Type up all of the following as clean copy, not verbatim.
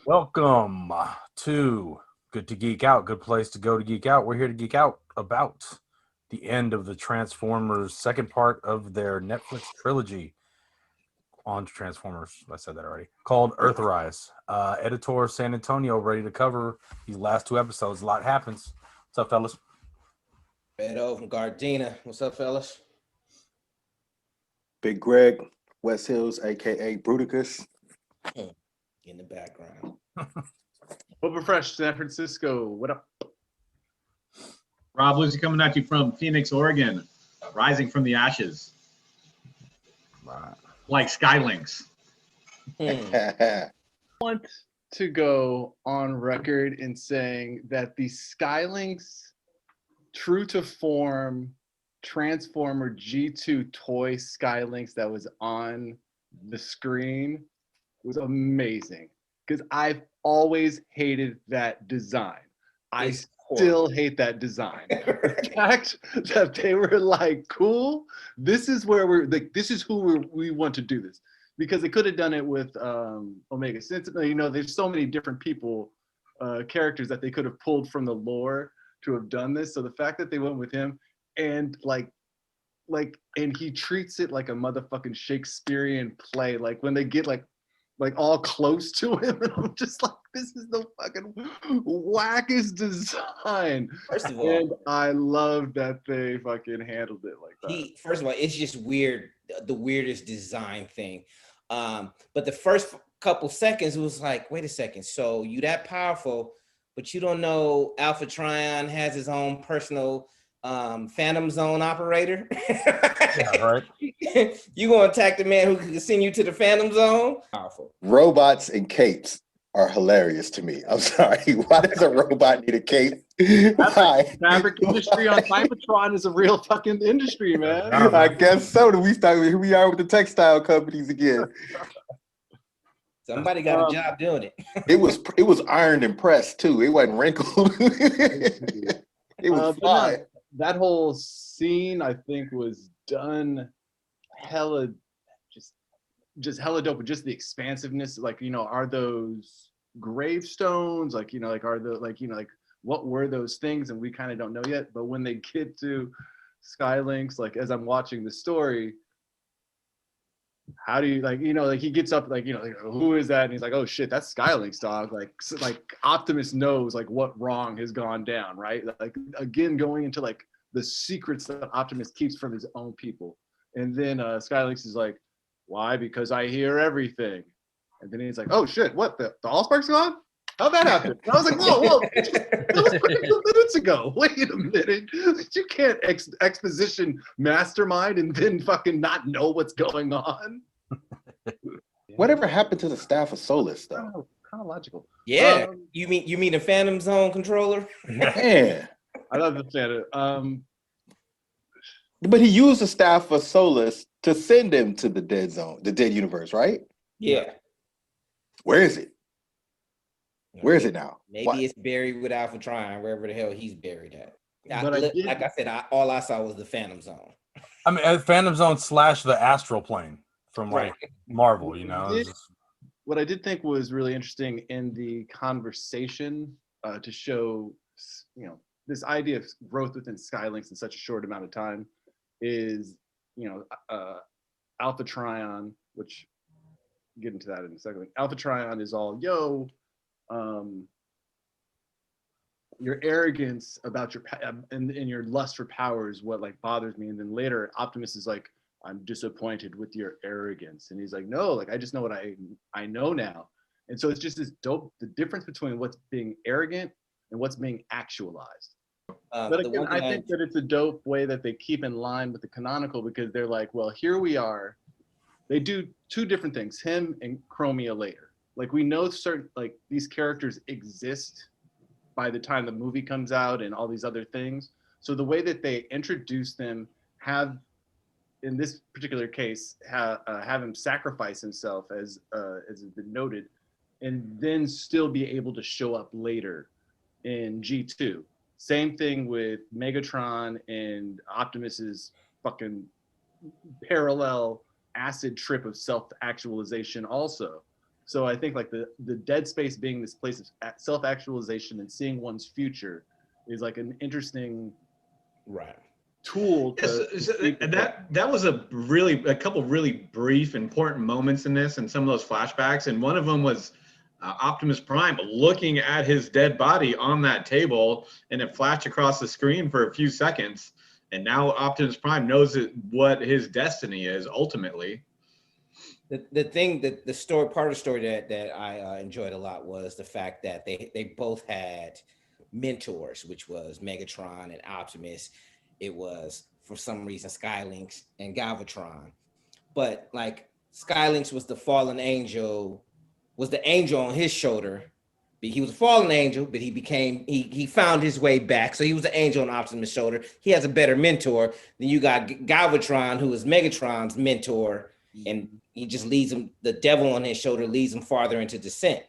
Welcome to Good to Geek Out. Good place to go to geek out. We're here to geek out about the end of the Transformers second part of their Netflix trilogy on Transformers. I said that already. Called Earthrise. Editor San Antonio ready to cover these last two episodes. A lot happens. What's up, fellas? Beto from Gardena. What's up, fellas? Big Greg, West Hills, aka Bruticus. In the background. Over Fresh, San Francisco. What up? Rob Lucy coming at you from Phoenix, Oregon, rising from the ashes, Right. like Skylinks. I want to go on record in saying that the Skylinks true to form Transformer G2 toy Skylinks that was on the screen was amazing because I've always hated that design. I still hate that design. The fact that they were like, cool, this is where we're like, this is who we want to do this. Because they could have done it with Omega. Since there's so many different people, characters that they could have pulled from the lore to have done this. So the fact that they went with him and and he treats it like a motherfucking Shakespearean play. Like when they get like all close to him, and I'm just like, this is the fucking wackest design. First of all, and I love that they fucking handled it like that. first of all, it's just weird, the weirdest design thing. But the first couple seconds, it was like, wait a second, so you that powerful, but you don't know Alpha Trion has his own personal Phantom Zone operator? Yeah, right. You gonna attack the man who can send you to the Phantom Zone? Powerful. Robots and capes are hilarious to me. I'm sorry. Why does a robot need a cape? Why? Fabric industry on Cybertron is a real fucking industry, man. I guess so. Here we are with the textile companies again. Somebody got a job doing it. It was ironed and pressed too. It wasn't wrinkled. It was fine. That whole scene, I think, was done hella, just hella dope. But just the expansiveness, like, are those gravestones? Like, are the what were those things? And we kind of don't know yet. But when they get to Skylinks, like as I'm watching the story, how do you he gets up who is that? And he's like, oh shit, that's Skylinks, dog. Like Optimus knows like what wrong has gone down, right? Like again, going into like the secrets that Optimus keeps from his own people. And then Skylinks is like, why? Because I hear everything. And then he's like, oh shit, what, the Allspark's gone? How'd that happen? And I was like, whoa, that was 2 minutes ago. Wait a minute. You can't exposition mastermind and then fucking not know what's going on. Whatever happened to the staff of Solus, though? Kind of logical. Yeah, you mean a Phantom Zone controller? Man. I love the Phantom. But he used the staff of Solus to send him to the dead zone, the dead universe, right? Yeah. Where is it? Where is it now? Maybe it's buried with Alpha Trion, wherever the hell he's buried at. Like I said, all I saw was the Phantom Zone. I mean, Phantom Zone / the Astral Plane from Marvel, What I did think was really interesting in the conversation to show, this idea of growth within Skylinks in such a short amount of time is, Alpha Trion, which get into that in a second. Alpha Trion is all, your arrogance about your and your lust for power is what like bothers me. And then later Optimus is like, I'm disappointed with your arrogance. And he's like, no, like I just know what I know now. And so it's just this dope, the difference between what's being arrogant and what's being actualized. But again, I think that it's a dope way that they keep in line with the canonical, because they're like, well, here we are. They do two different things, him and Chromia later. Like we know certain, like these characters exist by the time the movie comes out and all these other things. So the way that they introduce them, have, in this particular case, have him sacrifice himself as has been noted, and then still be able to show up later in G2. Same thing with Megatron and Optimus's fucking parallel acid trip of self-actualization also. So I think like the dead space being this place of self-actualization and seeing one's future is like an interesting Right. tool to that was a couple really brief important moments in this, and some of those flashbacks, and one of them was Optimus Prime looking at his dead body on that table, and it flashed across the screen for a few seconds, and now Optimus Prime knows what his destiny is ultimately. The thing that the story, part of the story that I enjoyed a lot was the fact that they both had mentors, which was Megatron and Optimus. It was, for some reason, Skylinks and Galvatron. But like Skylinks was the fallen angel, was the angel on his shoulder. He was a fallen angel, but he found his way back. So he was the angel on Optimus' shoulder. He has a better mentor. Then you got Galvatron, who is Megatron's mentor, and he just leads him, the devil on his shoulder leads him farther into descent.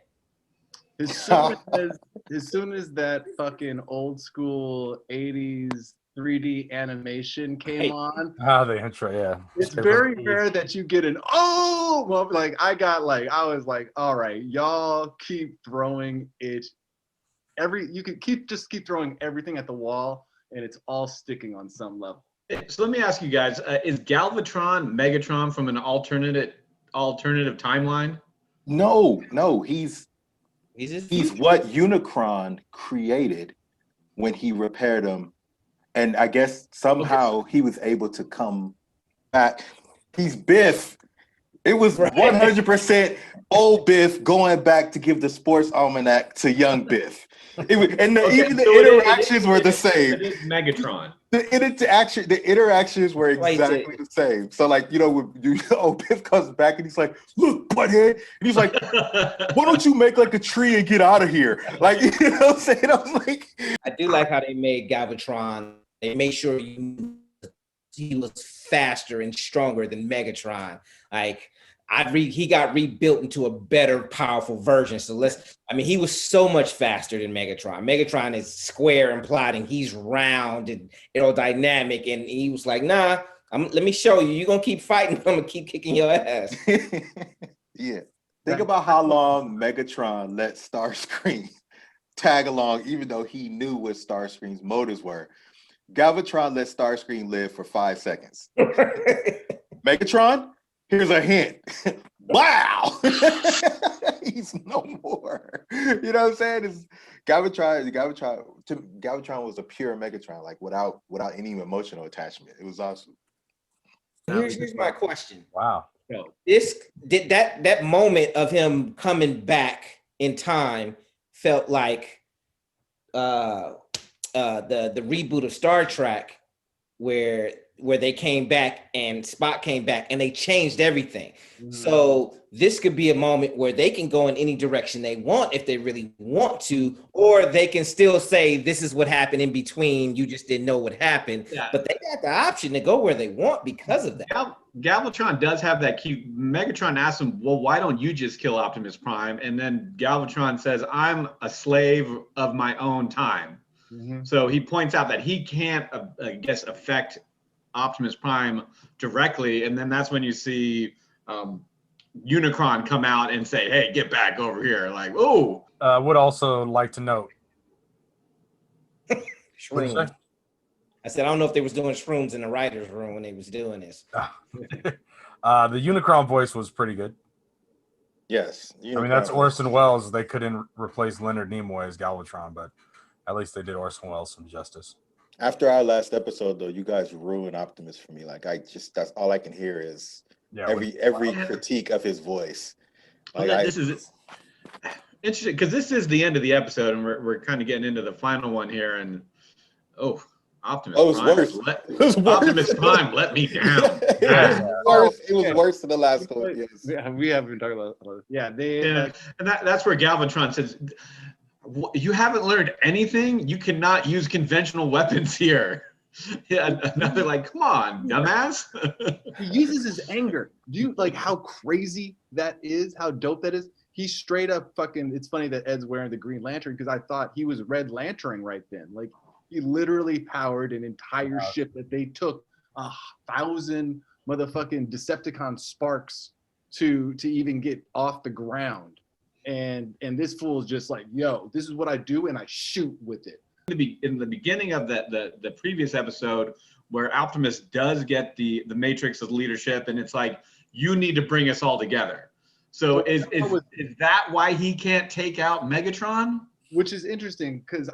As soon as that fucking old school 80s 3D animation came on, The intro, yeah. it's very rare that you get an well, like I was like, all right, y'all keep throwing it. You can keep throwing everything at the wall, and it's all sticking on some level. So let me ask you guys: is Galvatron Megatron from an alternative timeline? No, he's He's what Unicron created when he repaired him, and I guess somehow he was able to come back. He's Biff. It was 100% old Biff going back to give the sports almanac to young Biff. Even the interactions were the same. It is Megatron. The interactions were exactly the same. So, like, when Biff comes back and he's like, "Look, butthead," and he's like, "Why don't you make like a tree and get out of here?" Like, you know what I'm saying? I was like, I do like how they made Galvatron. They made sure he was faster and stronger than Megatron. Like he got rebuilt into a better, powerful version. So he was so much faster than Megatron. Megatron is square and plotting. He's round and aerodynamic. And he was like, nah, let me show you. You're going to keep fighting. I'm going to keep kicking your ass. Yeah. Think about how long Megatron let Starscream tag along, even though he knew what Starscream's motives were. Galvatron let Starscream live for 5 seconds. Megatron, here's a hint. Wow! He's no more. You know what I'm saying? Galvatron was a pure Megatron, like without any emotional attachment. It was awesome. Here's my question. Wow. That moment of him coming back in time felt like the reboot of Star Trek where they came back and Spock came back and they changed everything. Mm-hmm. So this could be a moment where they can go in any direction they want if they really want to, or they can still say this is what happened in between. You just didn't know what happened, but they got the option to go where they want because of that. Galvatron does have that cute. Megatron asks him, "Well, why don't you just kill Optimus Prime?" And then Galvatron says, "I'm a slave of my own time." Mm-hmm. So he points out that he can't, affect Optimus Prime directly, and then that's when you see Unicron come out and say, "Hey, get back over here!" Like, oh. Would also like to note. Shrooms. I said I don't know if they was doing shrooms in the writers' room when they was doing this. The Unicron voice was pretty good. Yes, that's Orson Welles. They couldn't replace Leonard Nimoy as Galvatron, but at least they did Orson Welles some justice. After our last episode, though, you guys ruined Optimus for me. Like, that's all I can hear is every critique of his voice. Like, this is interesting because this is the end of the episode, and we're kind of getting into the final one here. And Optimus Prime. It was worse. Optimus Prime let me down. It was worse than the last one. Yes. Yeah, we haven't been talking about it. Yeah, and that's where Galvatron says, "You haven't learned anything. You cannot use conventional weapons here." Yeah, another like, "Come on, dumbass." He uses his anger. Do you like how crazy that is? How dope that is? He straight up fucking. It's funny that Ed's wearing the Green Lantern because I thought he was Red Lantern right then. Like he literally powered an entire ship that they took 1,000 motherfucking Decepticon sparks to even get off the ground. And this fool is just like, yo, this is what I do, and I shoot with it. In the beginning of the previous episode, where Optimus does get the Matrix of leadership, and it's like, you need to bring us all together. So is that why he can't take out Megatron? Which is interesting, because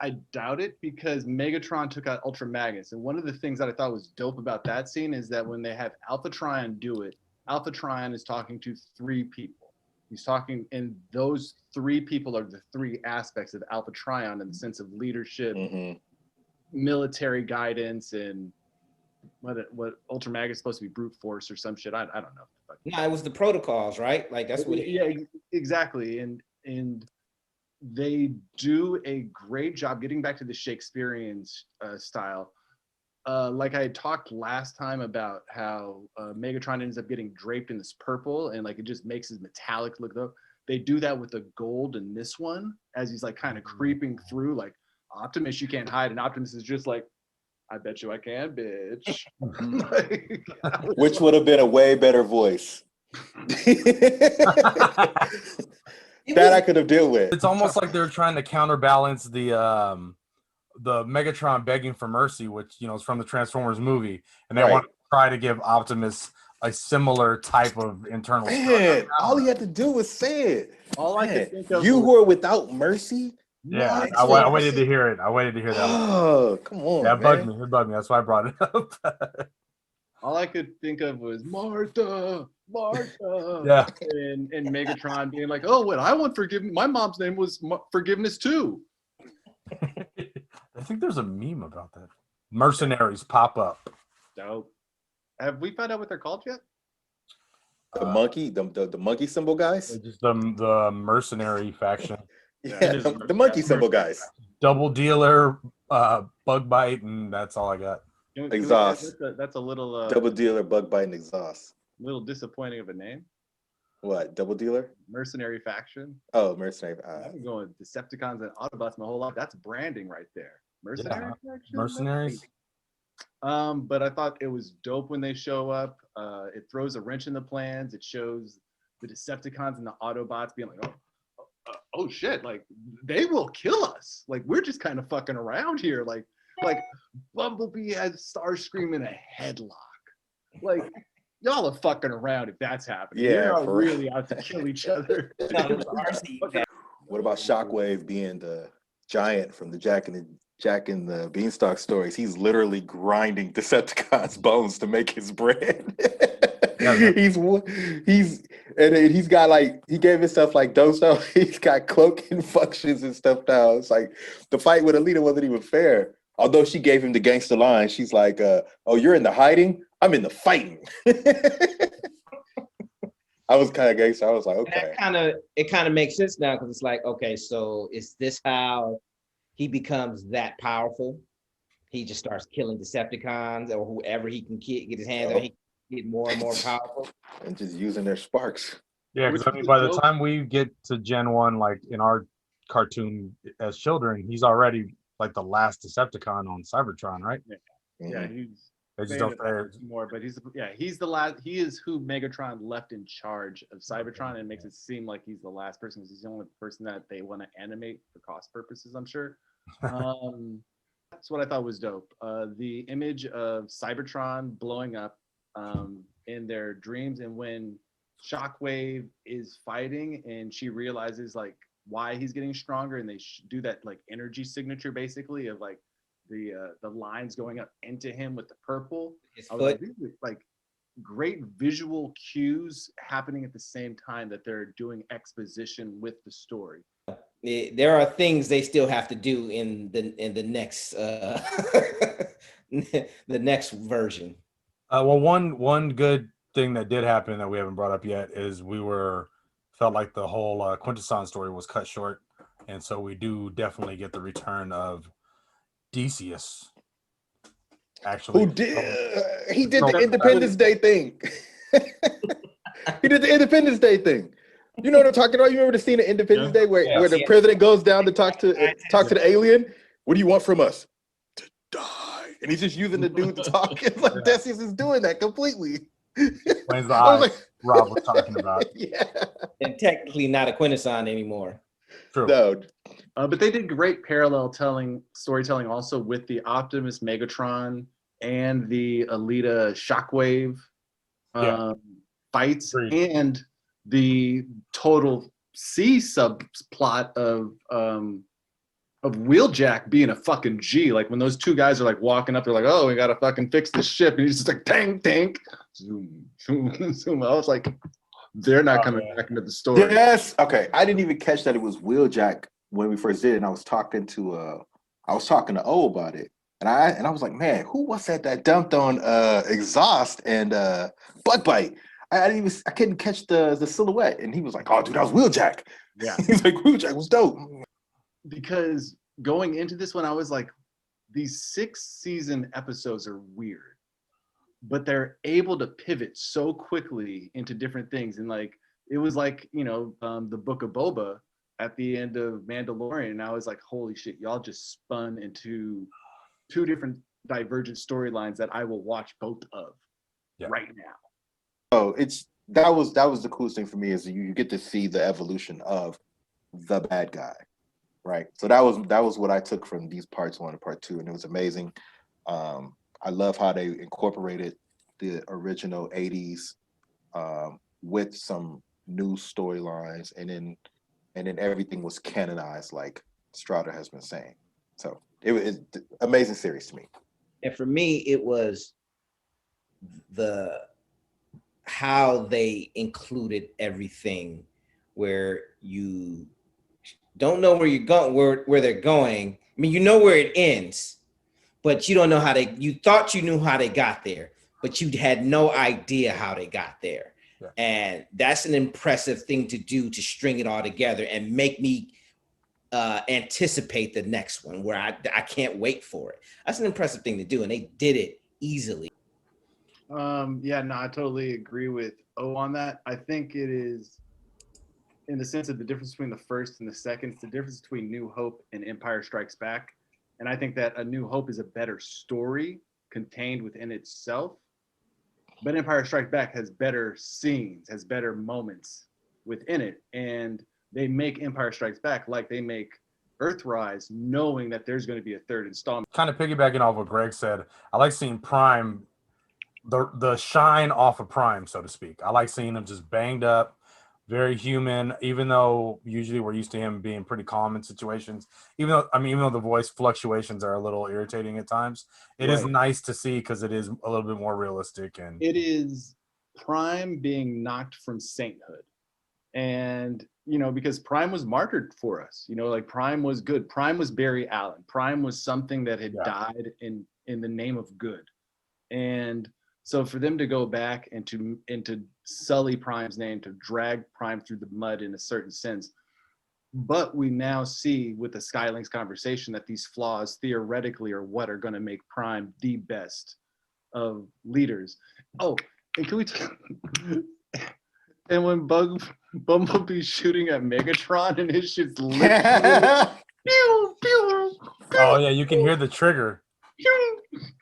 I doubt it, because Megatron took out Ultra Magnus. And one of the things that I thought was dope about that scene is that when they have Alpha Trion do it, Alpha Trion is talking to 3 people. He's talking, and those 3 people are the 3 aspects of Alpha Trion in the sense of leadership, military guidance, and what Ultra Magnus is supposed to be brute force or some shit. I don't know. No, it was the protocols, right? Like that's what. Exactly. And they do a great job getting back to the Shakespearean style. Like I talked last time about how Megatron ends up getting draped in this purple, and like it just makes his metallic look though. They do that with the gold in this one, as he's like kind of creeping through, like, Optimus, you can't hide. And Optimus is just like, I bet you I can, bitch. Like, which would have been a way better voice. That I could have dealt with. It's almost like they're trying to counterbalance the Megatron begging for mercy, which is from the Transformers movie, and they want to try to give Optimus a similar type of internal. Man, all he had to do was say it. All I could think of, you were without mercy. Yeah, I waited to hear it. I waited to hear that. Oh, come on! Yeah, it bugged me. It bugged me. That's why I brought it up. All I could think of was Martha. Yeah. And Megatron being like, oh, what I want forgiveness. My mom's name was Forgiveness too. I think there's a meme about that. Mercenaries pop up. Dope. Have we found out what they're called yet? The monkey, the monkey symbol guys. Just the mercenary faction. Yeah, the monkey symbol guys. Double dealer, bug bite, and that's all I got. Exhaust. That's a little double dealer, bug bite, and exhaust. Little disappointing of a name. What? Double dealer? Mercenary faction. Oh, mercenary. I've been going Decepticons and Autobots my whole life. That's branding right there. Mercenary faction. Mercenaries. But I thought it was dope when they show up. It throws a wrench in the plans. It shows the Decepticons and the Autobots being like, oh shit, like they will kill us. Like we're just kind of fucking around here. Like Bumblebee has Starscream in a headlock. Like y'all are fucking around if that's happening. Yeah, you're really out to kill each other. What about Shockwave being the giant from the Jack and the Beanstalk stories? He's literally grinding Decepticons' bones to make his bread. He's got like, he gave himself like doso. He's got cloaking functions and stuff now. It's like the fight with Alita wasn't even fair. Although she gave him the gangster line, she's like, "Oh, you're in the hiding. I'm in the fighting." I was kind of gangster. I was like, okay. It kind of makes sense now, because it's like, okay, so is this how he becomes that powerful? He just starts killing Decepticons or whoever he can get his hands on. He get more and more powerful, and just using their sparks. Yeah, because I mean, by the time we get to Gen 1, like in our cartoon as children, he's already like the last Decepticon on Cybertron, right? Yeah, they just don't say more, but he's the last. He is who Megatron left in charge of Cybertron, and it makes it seem like he's the last person, because he's the only person that they want to animate for cost purposes, I'm sure. That's what I thought was dope. The image of Cybertron blowing up in their dreams, and when Shockwave is fighting and she realizes like why he's getting stronger, and they do that like energy signature basically of like the lines going up into him with the purple. I was like, these are like great visual cues happening at the same time that they're doing exposition with the story. There are things they still have to do in the next the next version. Well, one good thing that did happen that we haven't brought up yet is felt like the whole Quintesson story was cut short, and so we do definitely get the return of Decius. Actually, he did the Independence Day thing. He did the Independence Day thing. You know what I'm talking about? You remember the scene of Independence Day where the president goes down to talk to the alien? What do you want from us? To die. And he's just using the dude to talk. It's like Decius is doing that completely. Explains the I was eyes Rob was talking about. Yeah. And technically not a Quintesson anymore. True. No. But they did great parallel storytelling also with the Optimus Megatron and the Alita Shockwave fights, Agreed. and the total C subplot of Wheeljack being a fucking G. Like when those two guys are like walking up, they're like, "Oh, we gotta fucking fix this ship," and he's just like, "Tank, tank, zoom, zoom, zoom." I was like, they're not coming back into the story. Yes. Okay. I didn't even catch that it was Wheeljack when we first did it. And I was talking to O about it. And I was like, man, who was that dumped on exhaust and bug bite? I couldn't catch the silhouette. And he was like, oh dude, that was Wheeljack. Yeah. He's like, Wheeljack was dope. Because going into this one, I was like, these 6-season episodes are weird, but they're able to pivot so quickly into different things. And like, it was like, the Book of Boba at the end of Mandalorian. And I was like, holy shit, y'all just spun into 2 different divergent storylines that I will watch both of right now. Oh, that was the coolest thing for me is you get to see the evolution of the bad guy. Right. So that was what I took from these parts 1 and part 2, and it was amazing. I love how they incorporated the original 80s with some new storylines, and then everything was canonized, like Strada has been saying. So it was amazing series to me. And for me, it was how they included everything, where you don't know where you're going, where they're going. I mean, you know where it ends, but you don't know you thought you knew how they got there, but you had no idea how they got there. Yeah. And that's an impressive thing to do, to string it all together and make me anticipate the next one, where I can't wait for it. That's an impressive thing to do, and they did it easily. I totally agree with O on that. I think it is, in the sense of the difference between the first and the second, it's the difference between New Hope and Empire Strikes Back. And I think that A New Hope is a better story contained within itself, but Empire Strikes Back has better scenes, has better moments within it. And they make Empire Strikes Back like they make Earthrise, knowing that there's going to be a 3rd installment. Kind of piggybacking off what Greg said, I like seeing Prime, the shine off of Prime, so to speak. I like seeing him just banged up, very human, even though usually we're used to him being pretty calm in situations. Even though the voice fluctuations are a little irritating at times, it is nice to see because it is a little bit more realistic. And it is Prime being knocked from sainthood. And, because Prime was martyred for us, like Prime was good. Prime was Barry Allen. Prime was something that had died in the name of good. And so for them to go back and to sully Prime's name, to drag Prime through the mud in a certain sense, but we now see with the Skylinks conversation that these flaws theoretically are what are going to make Prime the best of leaders. Oh, and can we and when Bumblebee's shooting at Megatron and his shit's literally pew, pew, oh yeah, you can hear the trigger.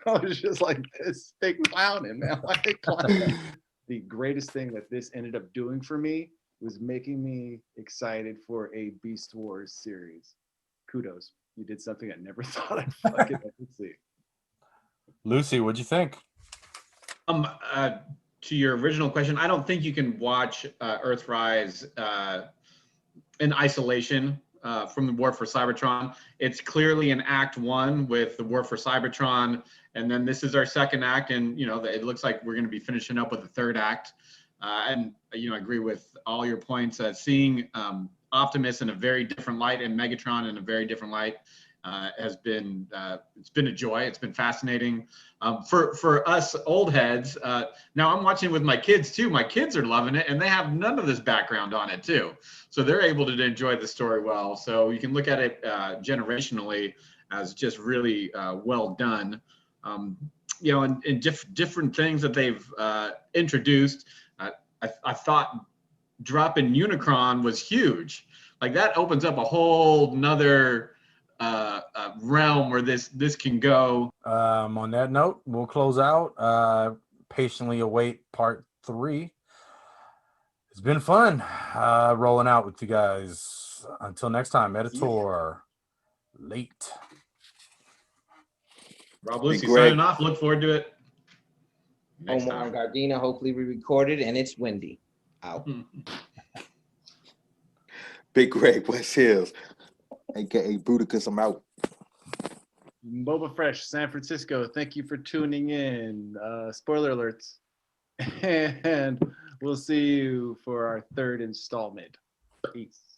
I was just like, this, they clowning, man. Why they clowning? The greatest thing that this ended up doing for me was making me excited for a Beast Wars series. Kudos. You did something I never thought I'd fucking ever see. Lucy, what'd you think? To your original question, I don't think you can watch Earthrise in isolation from the War for Cybertron. It's clearly an Act 1 with the War for Cybertron, and then this is our second act, and it looks like we're going to be finishing up with the third act. And I agree with all your points. Seeing Optimus in a very different light and Megatron in a very different light has been it's been a joy. It's been fascinating for us old heads. Now I'm watching with my kids too. My kids are loving it, and they have none of this background on it too, so they're able to enjoy the story well. So you can look at it generationally as just really well done. And different things that they've introduced. I thought dropping Unicron was huge. Like that opens up a whole nother realm where this can go. On that note, we'll close out. patiently await part 3. It's been fun rolling out with you guys. Until next time, Editor, late. Rob Lucy Greg. signing off. Look forward to it next Omar time. Gardena. Hopefully we recorded and it's windy. Out. Big Greg West Hills, aka Bruticus. I'm out. Boba Fresh, San Francisco. Thank you for tuning in. Spoiler alerts. And we'll see you for our 3rd installment. Peace.